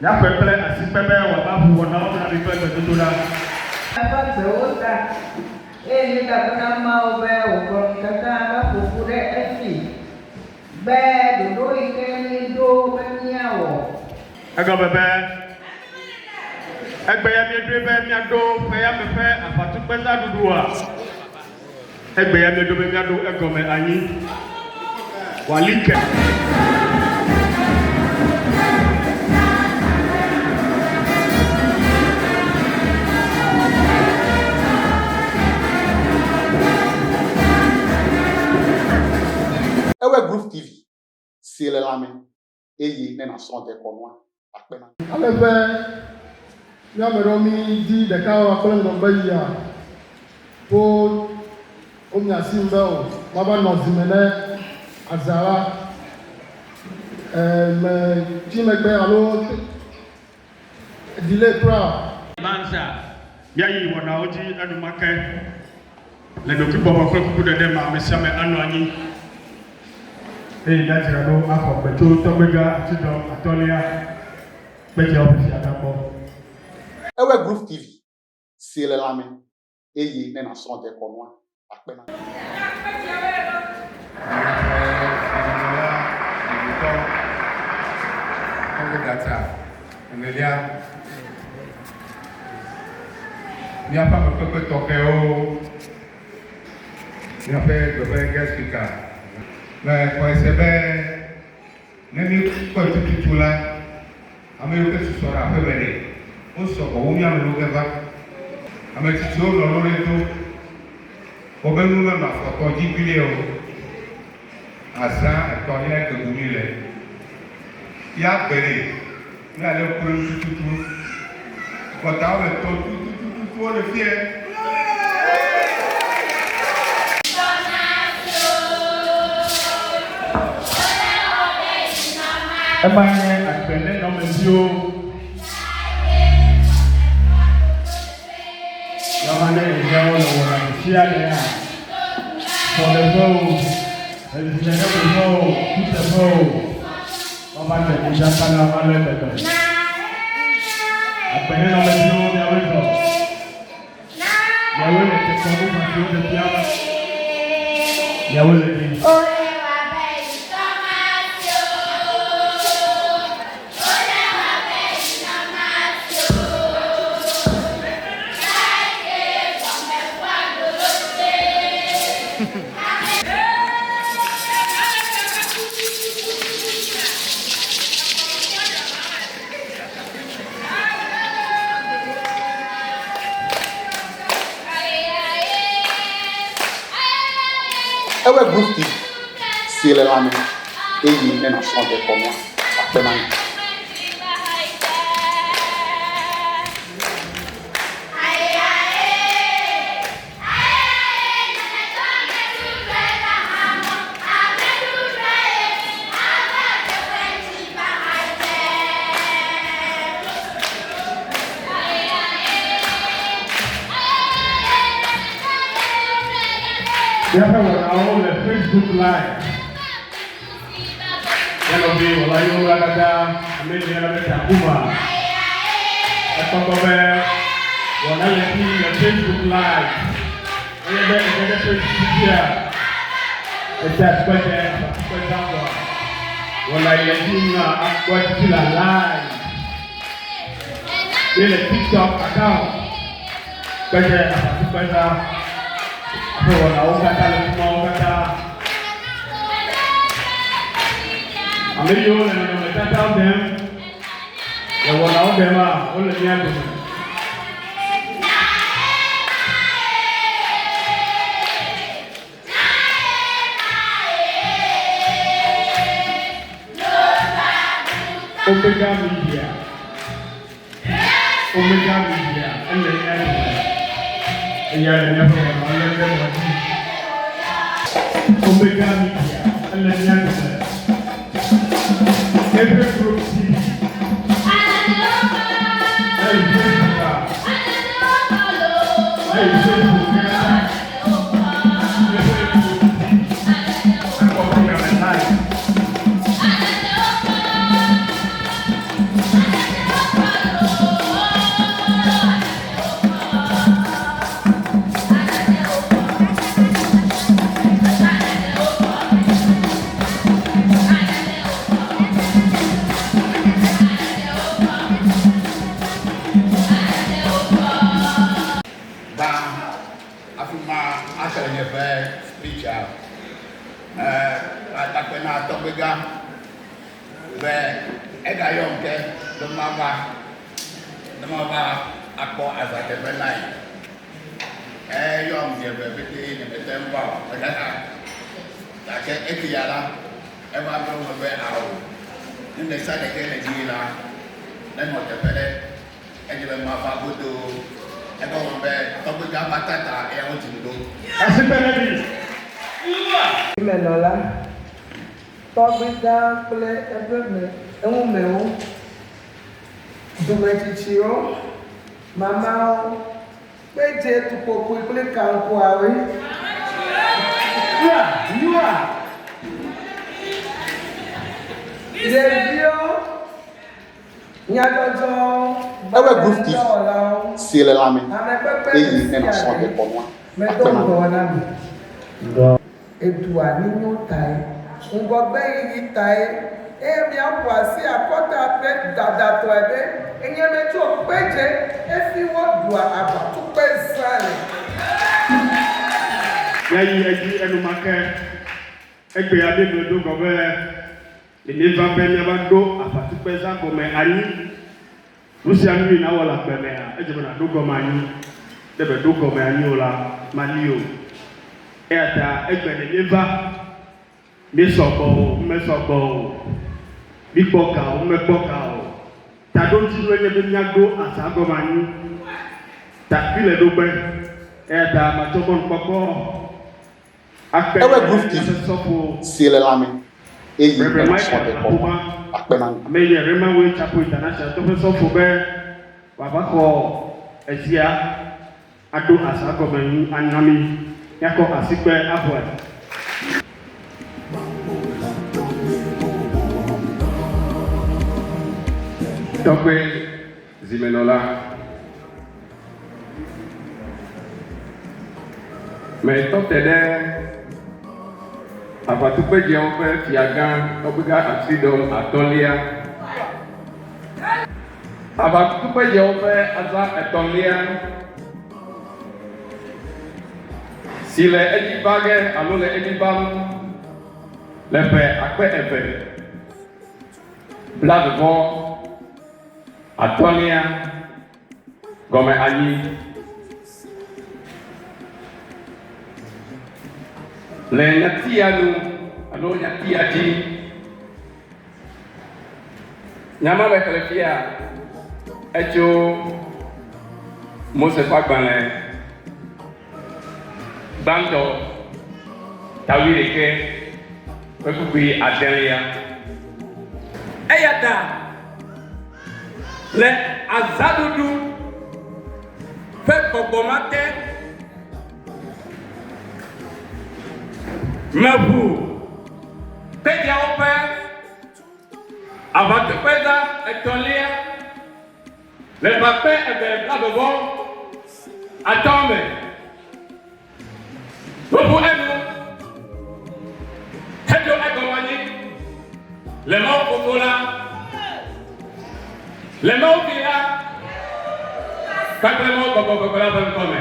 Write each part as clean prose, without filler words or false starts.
Ya pepe asi pepe wa babu wa na ona bi pepe tutura. Kpedze wota. Eye gabena mawo be wogblɔ kaka be ƒoƒu ɖe esi. Be ɖoɖo yi ke míeɖo be míawɔ. Egɔme be egbe ya míeɖoe be míaɖo ƒe ya me ƒe Awatukpe zaɖuɖua. Egbe ya míeɖo be míaɖo egɔme anyi. Walike. Ewe Group TV, c'est le lame, et il n'est pas son déconnoissement. Alebe miameromi di ɖeka wa kple ŋgɔgbe yia ko womiasi be o mava nɔ zime ne azala me tsimegbe alo delay kura. Banza miayi wɔnawo dzi enumake le ɖokuibɔbɔ kple kuku ɖeɖe me ame sia ame anɔ anyi eye nyadzra ɖo axɔ gbeto tɔgbega atidɔ atɔlia Kpedze ofisi adakɔ. Ewe Group TV, c'est le lame, et il n'est pas son déconnoissement. Ame yiwo ke susɔ ɖe aƒe me ɖe, wosɔgbɔ wo míame lo ge va. Ame tsitsiwo nɔ lɔri do, wobe nu menɔ afɔtɔ dzi kpli o. Azã etɔ̃lia gbegumi le. Ya gbe ɖe, míale kple tututu. Kɔtawo le tɔ tutututuwo le fie. Ebanye agbele nɔmeviwo. Yɔmane eviawo le wɔna fia lea. Sɔlevewo, edzinenevewo, kutevewo. Wɔma te edzaka na ale bebe. Agbele nɔmeviwo miawoe zɔ. Miawoe le tekɔnu masiwo le fiam. Miawoe le di. Ewe Group TV, c'est le lame, et il n'est pas son déconnoissement. Yàtọ̀ wɔnawo le Facebook Live. Yàtọ̀ bi wɔla yi wo dada ame yi yàrá bɛ ta kuma. Ekpɔkpɔ bɛ wɔna le fi le Facebook Live. Eye bɛ ɛdɛ bɛ Facebook bia. Ete Kpedze Awatukpe zango. Wɔla yi le fi na akpɔ titi la live. Ye le TikTok account. Kpedze Awatukpe zango. Wɔnawo katã le fi mawo katã. Ame yiwo le nɔnɔmetatawo ɖem, le wɔnawo ɖem a wole mía dome. Omega Media, ele mía dome. Eya le mía dome. Omega Media, ele mía dome. Every Group TV. Hey, Where Ega Yonke, the Mava Akpo as I can line. Young, the baby in the temple, but like Etiala, ever from a bear out. In the side again, a dealer, then what the pele, and you Mava would do. I go on bed, talk with Yamatata, I want to do. As a penalty. Menola. Tobida play every meu. Dumetichio. Mama. Kpedze to popo kple kankuawe. You are. Devio. Nyadojo. Ewe grufti. Si le lame. Eyi nena sonde konwa. Edua nínú tai. Ngọgbẹ yìí tai. Èmi àpò àti àkọ́tà pé dàdà tó ẹ̀dẹ́. Ẹ̀yẹ́ mẹ́tí ò Kpedze efi wọ́n dùn Awatukpe sáré. Yayi eji enumake. Egbe ade do gọbẹ. Ìnífà bẹ́ẹ̀ ni a bá dó Awatukpe zangome anyi. Lucia nui na wala kpemea. Ejebe na do gọmẹ anyi. Debe do gọmẹ anyi o la malio. Eta egbe ìnífà. Mi sọ̀gbọ̀ o, mi sọ̀gbọ̀ o. Mi gbọ́ka o, mi gbọ́ka o. Tado ti lo ẹyẹ bi miago asa gọmẹ anyi. Tàbí le do gbẹ. Eta matsɔbɔ nukpɔkpɔ. Ewe grufti si le lame. Eyi nena sonde konwa akpena. Ame yi Rema Way Chapel International tó fẹ́ sọ́fò bẹ́ẹ̀ bàbá kọ ẹ̀sìá adó àṣà gọ̀mẹ̀ anyami yakọ àsìpẹ́ abọ́ ẹ̀. Tọ́pẹ́ Zimenola. Mais tọ́tẹ̀ dẹ́ Awatukpe dze woƒe fiagã tɔgbega asidɔ atɔ̃lia. Awatukpe dze woƒe aza etɔ̃lia si le edzi va ge alo le edzi vam le ƒe akpe eve blaɖivɔ atɔ̃lia gɔme anyi. Le nyatia nu alo nyatia dzi nyama be xlẽ fia etso Mose ƒe agbalẽ gbãtɔ tawi ɖeke ƒe kpukpui adelia. Eya ta le azaɖuɖu ƒe gbɔgbɔma te meʋu Kpedzeawo ƒe Awatukpe za etɔ̃lia le ƒe eve blaɖivɔ atɔ̃ me. Woƒu enu heɖo egɔme anyi le Mawu Fofo la, le Mawu Vi la kpakple Mawu Gbɔgbɔ Kɔkɔe la ƒe ŋkɔ me.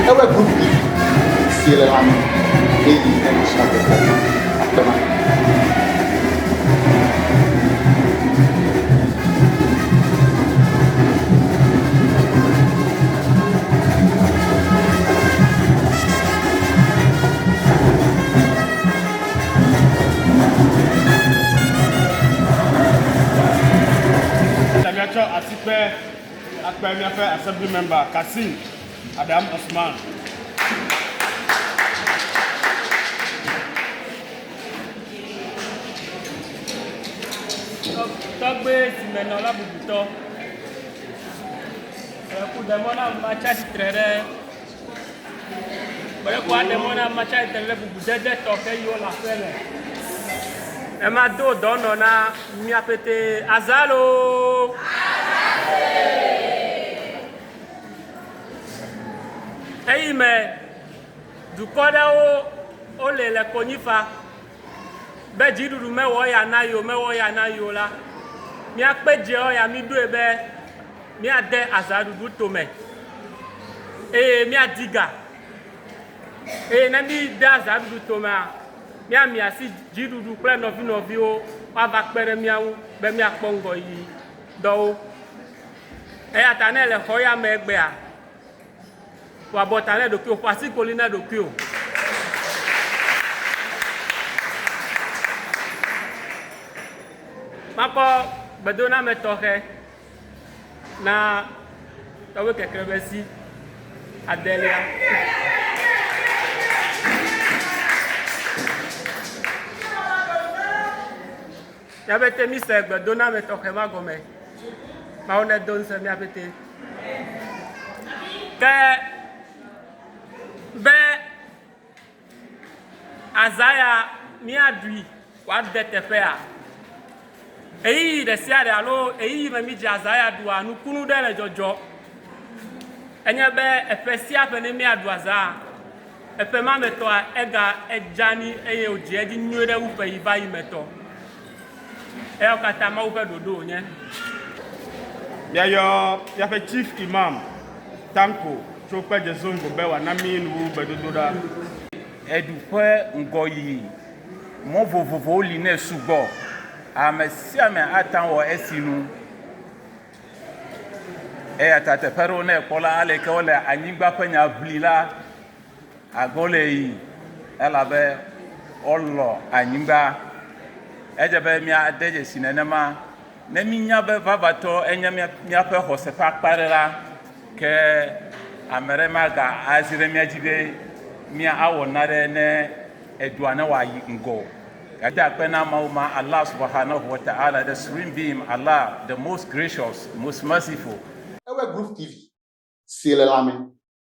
Ewe grufti si le lame. Eyi nena sonde konwa akpena. Miatsɔ asikpe akpe miaƒe assembly member Kasim Adam Osman. tɔgbe si me nɔ la bubutɔ ku dɛmɔ na ma tsi atsitre ɖe bɔlɛ ko adɛmɔ na ma tsi atsitre ɖe bubudede tɔ ke yiwo le aƒe me ema do dɔnɔ na mia pete azalo. Eyi me dukɔ ɖewo wole le konyi fa be dziɖuɖu mewɔ ya na yiwo mewɔ ya na yiwo la míakpe dzewo ya mi ɖoe be míade azaɖuɖu tome eye míadiga eye ne mi de azaɖuɖu tomea míami asi dziɖuɖu kple nɔviwo woava kpe ɖe mía ŋu be míakpɔ ŋgɔ yi dɔwo eya ta ne le xɔ ya me egbea wabɔta ne ɖokuiwo ƒo asikoli ne ɖokuiwo. Makɔ gbedoname tɔxɛ na tɔwɔ kekre be si adelia. Miabete mi se gbedoname tɔxɛ ma gɔme mawo ne do ŋusẽ miabete ke be azaya míaɖui wòade teƒea eyi ɖe sia ɖe alo eyi me mi dze azaya ɖua nukunu ɖe le dzɔdzɔ enye be eƒe sia ƒe ne míaɖu aza eƒe ma me tɔa ega edzani eye wòdze edzi nyuie ɖe wuƒe yi va yi me tɔ eyawo katã mawu ƒe ɖoɖo wònye. Miayɔ miaƒe chief imam Tanko tso Kpedze zongo be wòana mi nu gbedodo ɖa. Eɖu ƒe ŋgɔyiyi mɔ vovovowo li ne sugbɔ ame sia ame ate wɔ esi nu eya ta teƒe ɖewo ne ekpɔ la ale ke wole anyigba ƒe nya ʋli la agbo le yi elabe wolɔ anyigba edze be míade dzesi nenema ne minya be vavatɔ enye míaƒe xɔse ƒe akpa ɖe la ke ame ɖe maga azi ɖe mía dzi be mía awɔ naɖe ne edua ne wòayi ŋgɔ. Gade akpe na Mawu ma Allah subhanahu wa ta'ala, the supreme being Allah, the most gracious, most merciful. Ewe Group TV si le lame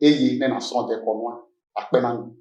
eye ne na srɔ̃ de kɔnua akpe na nu.